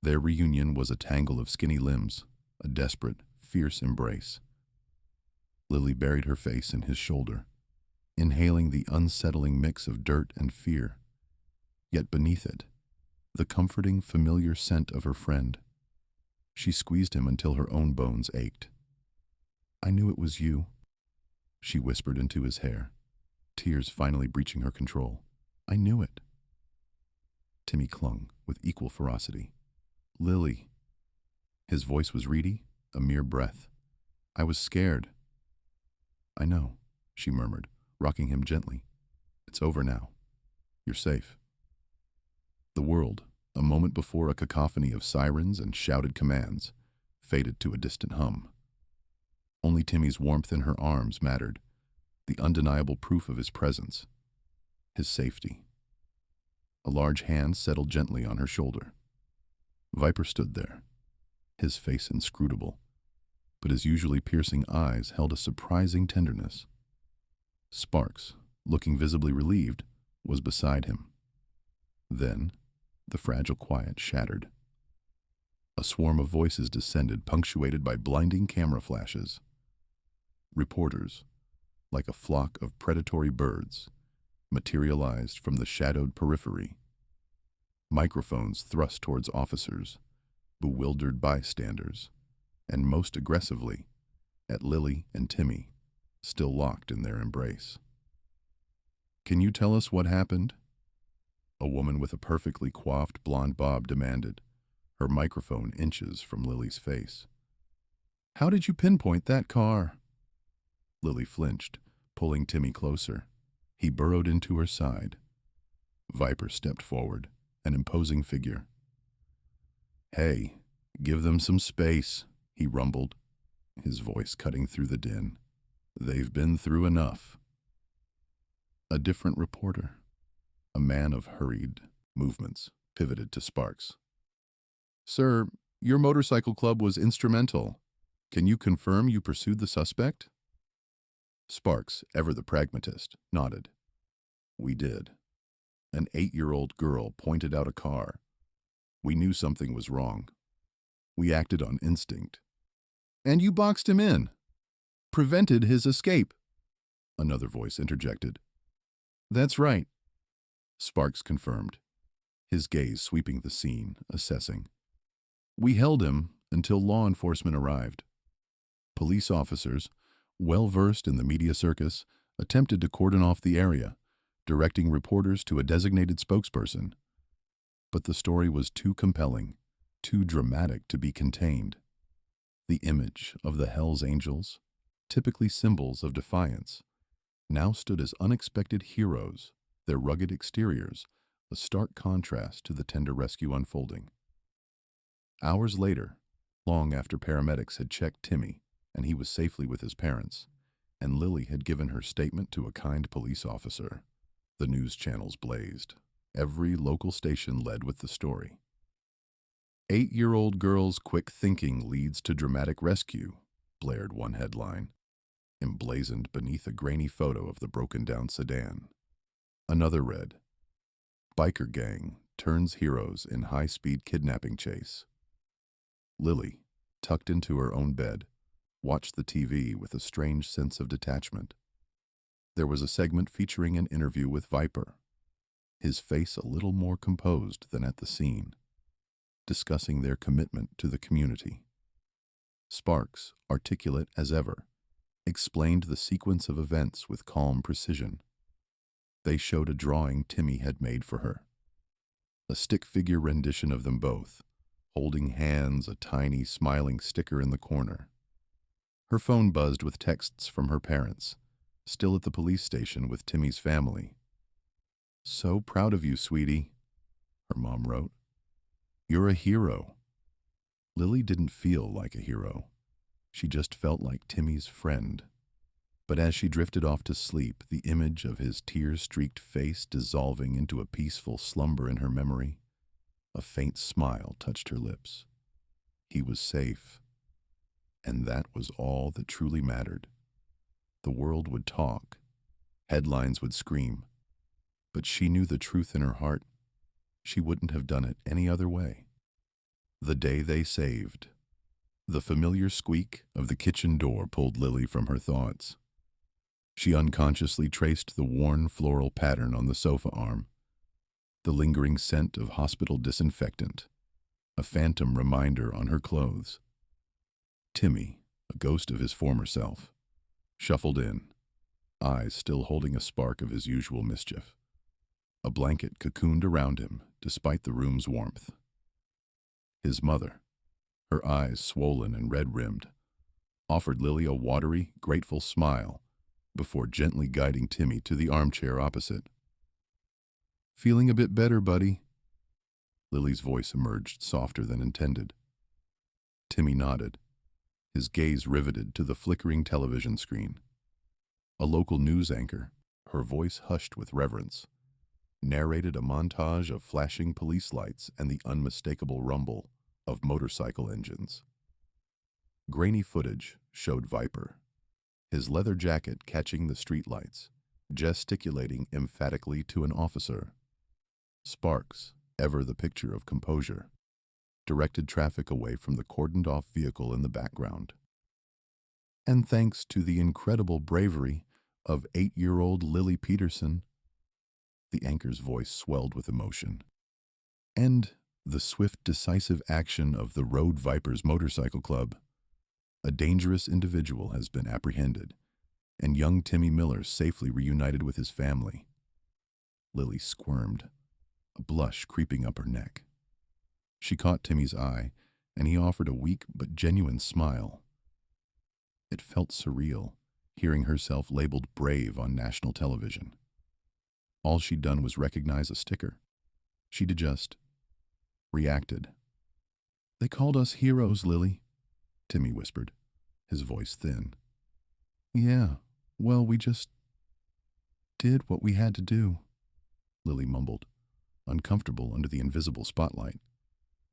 Their reunion was a tangle of skinny limbs, a desperate, fierce embrace. Lily buried her face in his shoulder, inhaling the unsettling mix of dirt and fear. Yet beneath it, the comforting, familiar scent of her friend. She squeezed him until her own bones ached. I knew it was you, she whispered into his hair, tears finally breaching her control. I knew it. Timmy clung with equal ferocity. Lily. His voice was reedy, a mere breath. I was scared. I know, she murmured, rocking him gently. It's over now. You're safe. The world, a moment before a cacophony of sirens and shouted commands, faded to a distant hum. Only Timmy's warmth in her arms mattered, the undeniable proof of his presence, his safety. A large hand settled gently on her shoulder. Viper stood there, his face inscrutable, but his usually piercing eyes held a surprising tenderness. Sparks, looking visibly relieved, was beside him. Then, the fragile quiet shattered. A swarm of voices descended, punctuated by blinding camera flashes. Reporters, like a flock of predatory birds, materialized from the shadowed periphery. Microphones thrust towards officers, bewildered bystanders, and most aggressively, at Lily and Timmy, still locked in their embrace. Can you tell us what happened? A woman with a perfectly coiffed blonde bob demanded, her microphone inches from Lily's face. How did you pinpoint that car? Lily flinched, pulling Timmy closer. He burrowed into her side. Viper stepped forward, an imposing figure. Hey, give them some space, he rumbled, his voice cutting through the din. They've been through enough. A different reporter, a man of hurried movements, pivoted to Sparks. Sir, your motorcycle club was instrumental. Can you confirm you pursued the suspect? Sparks, ever the pragmatist, nodded. We did. An 8-year-old girl pointed out a car. We knew something was wrong. We acted on instinct. And you boxed him in. Prevented his escape. Another voice interjected. That's right, Sparks confirmed, his gaze sweeping the scene, assessing. We held him until law enforcement arrived. Police officers, well-versed in the media circus, attempted to cordon off the area, directing reporters to a designated spokesperson. But the story was too compelling, too dramatic to be contained. The image of the Hells Angels, typically symbols of defiance, now stood as unexpected heroes, their rugged exteriors a stark contrast to the tender rescue unfolding. Hours later, long after paramedics had checked Timmy and he was safely with his parents, and Lily had given her statement to a kind police officer, the news channels blazed. Every local station led with the story. 8-year-old girl's quick thinking leads to dramatic rescue, blared one headline, emblazoned beneath a grainy photo of the broken-down sedan. Another read, Biker gang turns heroes in high-speed kidnapping chase. Lily, tucked into her own bed, watched the TV with a strange sense of detachment. There was a segment featuring an interview with Viper, his face a little more composed than at the scene, discussing their commitment to the community. Sparks, articulate as ever, explained the sequence of events with calm precision. They showed a drawing Timmy had made for her, a stick figure rendition of them both, holding hands, a tiny, smiling sticker in the corner. Her phone buzzed with texts from her parents, still at the police station with Timmy's family. So proud of you, sweetie, her mom wrote. You're a hero. Lily didn't feel like a hero. She just felt like Timmy's friend. But as she drifted off to sleep, the image of his tear-streaked face dissolving into a peaceful slumber in her memory, a faint smile touched her lips. He was safe. And that was all that truly mattered. The world would talk. Headlines would scream. But she knew the truth in her heart. She wouldn't have done it any other way. The day they saved. The familiar squeak of the kitchen door pulled Lily from her thoughts. She unconsciously traced the worn floral pattern on the sofa arm, the lingering scent of hospital disinfectant, a phantom reminder on her clothes. Timmy, a ghost of his former self, shuffled in, eyes still holding a spark of his usual mischief. A blanket cocooned around him, despite the room's warmth. His mother, her eyes swollen and red-rimmed, offered Lily a watery, grateful smile before gently guiding Timmy to the armchair opposite. Feeling a bit better, buddy? Lily's voice emerged softer than intended. Timmy nodded, his gaze riveted to the flickering television screen. A local news anchor, her voice hushed with reverence, narrated a montage of flashing police lights and the unmistakable rumble of motorcycle engines. Grainy footage showed Viper, his leather jacket catching the streetlights, gesticulating emphatically to an officer. Sparks, ever the picture of composure, directed traffic away from the cordoned-off vehicle in the background. And thanks to the incredible bravery of 8-year-old Lily Peterson, the anchor's voice swelled with emotion, and the swift, decisive action of the Road Vipers Motorcycle Club, a dangerous individual has been apprehended, and young Timmy Miller safely reunited with his family. Lily squirmed, a blush creeping up her neck. She caught Timmy's eye, and he offered a weak but genuine smile. It felt surreal, hearing herself labeled brave on national television. All she'd done was recognize a sticker. She'd just reacted. They called us heroes, Lily, Timmy whispered, his voice thin. Yeah, well, we just did what we had to do, Lily mumbled, uncomfortable under the invisible spotlight.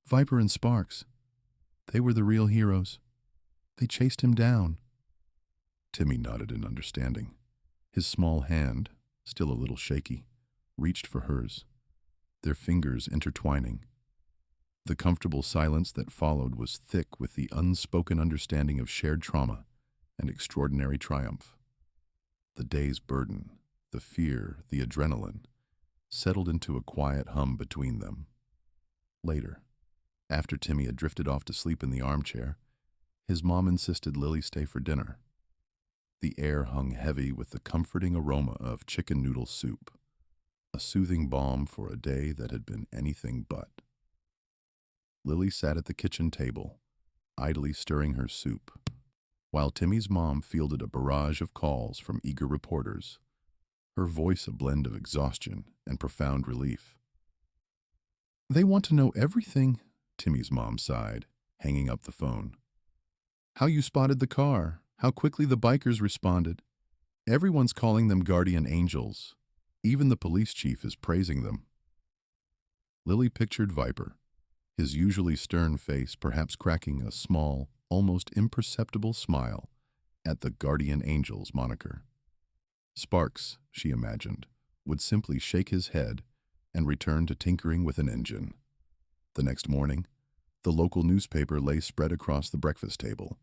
Viper and Sparks, they were the real heroes. They chased him down. Timmy nodded in understanding. His small hand, still a little shaky, reached for hers. their fingers intertwining. The comfortable silence that followed was thick with the unspoken understanding of shared trauma and extraordinary triumph. The day's burden, the fear, the adrenaline, settled into a quiet hum between them. Later, after Timmy had drifted off to sleep in the armchair, his mom insisted Lily stay for dinner. The air hung heavy with the comforting aroma of chicken noodle soup, a soothing balm for a day that had been anything but. Lily sat at the kitchen table, idly stirring her soup, while Timmy's mom fielded a barrage of calls from eager reporters, her voice a blend of exhaustion and profound relief. "They want to know everything," Timmy's mom sighed, hanging up the phone. "How you spotted the car, how quickly the bikers responded. Everyone's calling them guardian angels. Even the police chief is praising them." Lily pictured Viper, his usually stern face perhaps cracking a small, almost imperceptible smile at the guardian angels moniker. Sparks, she imagined, would simply shake his head and return to tinkering with an engine. The next morning, the local newspaper lay spread across the breakfast table,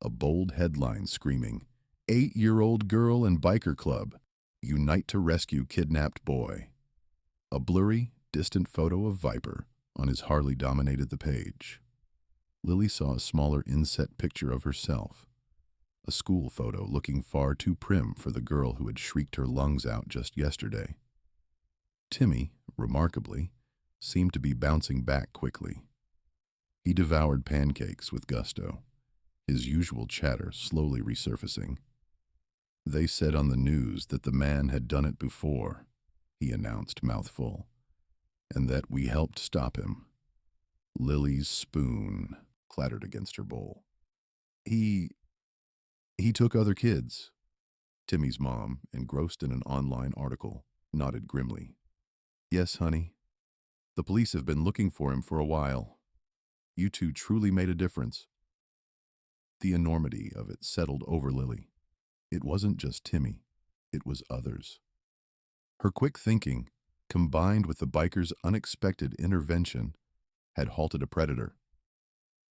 a bold headline screaming, "8-year-old girl and biker club unite to rescue kidnapped boy." A blurry, distant photo of Viper on his Harley dominated the page. Lily saw a smaller inset picture of herself, a school photo looking far too prim for the girl who had shrieked her lungs out just yesterday. Timmy, remarkably, seemed to be bouncing back quickly. He devoured pancakes with gusto, his usual chatter slowly resurfacing. "They said on the news that the man had done it before," he announced, mouthful, "and that we helped stop him." Lily's spoon clattered against her bowl. He took other kids." Timmy's mom, engrossed in an online article, nodded grimly. "Yes, honey. The police have been looking for him for a while. You two truly made a difference." The enormity of it settled over Lily. It wasn't just Timmy, it was others. Her quick thinking, combined with the biker's unexpected intervention, had halted a predator.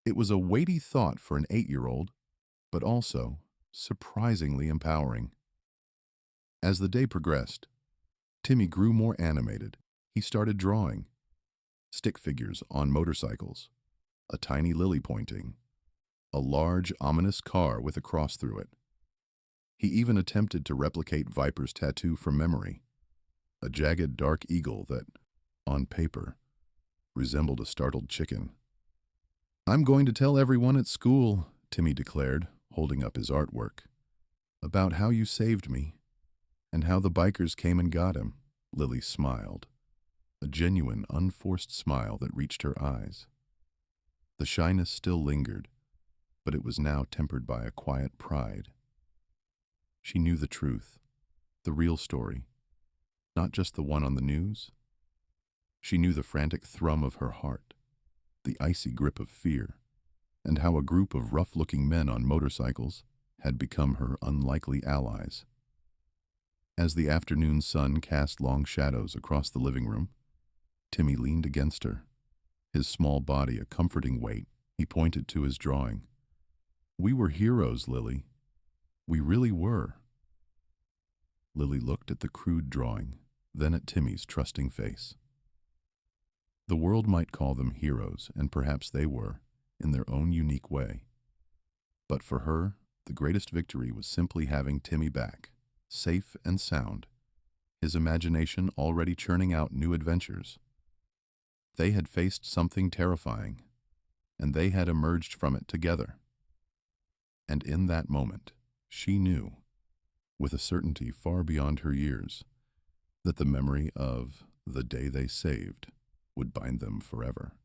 It was a weighty thought for an 8-year-old, but also surprisingly empowering. As the day progressed, Timmy grew more animated. He started drawing stick figures on motorcycles, a tiny lily pointing, a large, ominous car with a cross through it. He even attempted to replicate Viper's tattoo from memory, a jagged dark eagle that, on paper, resembled a startled chicken. "I'm going to tell everyone at school," Timmy declared, holding up his artwork, "about how you saved me, and how the bikers came and got him." Lily smiled, a genuine, unforced smile that reached her eyes. The shyness still lingered, but it was now tempered by a quiet pride. She knew the truth, the real story, not just the one on the news. She knew the frantic thrum of her heart, the icy grip of fear, and how a group of rough-looking men on motorcycles had become her unlikely allies. As the afternoon sun cast long shadows across the living room, Timmy leaned against her, his small body a comforting weight. He pointed to his drawing. "We were heroes, Lily. We really were." Lily looked at the crude drawing, then at Timmy's trusting face. The world might call them heroes, and perhaps they were, in their own unique way. But for her, the greatest victory was simply having Timmy back, safe and sound, his imagination already churning out new adventures. They had faced something terrifying, and they had emerged from it together. And in that moment, she knew, with a certainty far beyond her years, that the memory of the day they saved would bind them forever.